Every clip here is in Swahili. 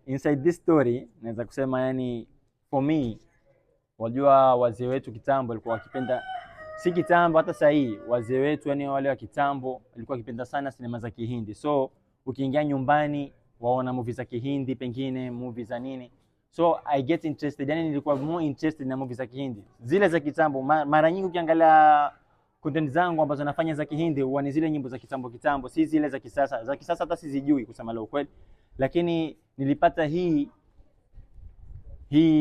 Inside this story naweza kusema yani for me, wajua wazee wetu kitambo walikuwa wakipenda, si kitambo hata sasa hii, wazee wetu yani wale wa kitambo walikuwa wakipenda sana sinema za Kihindi. So ukiingia nyumbani waona movie za Kihindi, pengine movie za nini, so I get interested, yani nilikuwa more interested na movie za Kihindi zile za kitambo. Mara nyingi ukiangalia content zangu ambazo nafanya za Kihindi huwa ni zile nyimbo za kitambo kitambo, si zile za kisasa. Za kisasa hata sizijui kusema la ukweli, lakini nilipata hii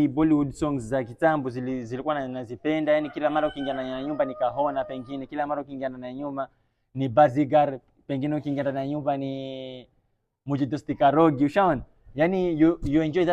Bollywood songs za kitambo zilikuwa nazipenda. Yani kila mara ukiingia ndani ya nyumba ni Kahona, pengine kila mara ukiingia ndani ya nyumba ni Bazigar, pengine ukiingia ndani ya nyumba ni Mujhe Dosti Karogi, ushaona? Yani you enjoy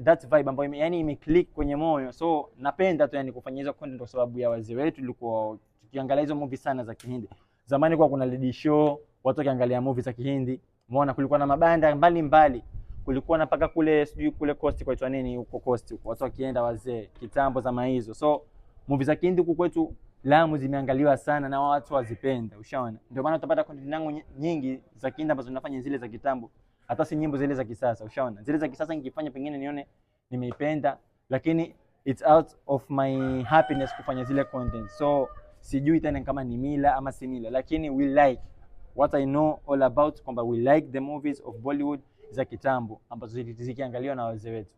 that vibe ambayo yani imeclick kwenye moyo. So napenda tu yani kufanya hizo content kwa sababu ya wazee wetu. Tulikuwa tukiangalia hizo movie sana za Kihindi. Zamani kwa kuna lady show, watu wakiangalia movie za Kihindi. Umeona kulikuwa na mabanda mbali, kulikuwa na paka kule sijui kule Coast kwaitwa nini huko Coast huko, watu wakienda wazee kitambo zama hizo. So movie za Kihindi huko kwetu Lamu zimeangaliwa sana na watu wazipenda, ushaona? Ndio maana utapata content zangu nyingi za Kihindi ambazo ninafanya zile za kitambo, hata si nyimbo zile za kisasa, ushaona? Zile za kisasa nikifanya pengine nione nimeipenda, lakini it's out of my happiness kufanya zile content. So sijui tena kama ni mila ama si mila, lakini we like what I know all about kwamba we like the movies of Bollywood za kitambo ambazo zikiangaliwa na wazee wetu.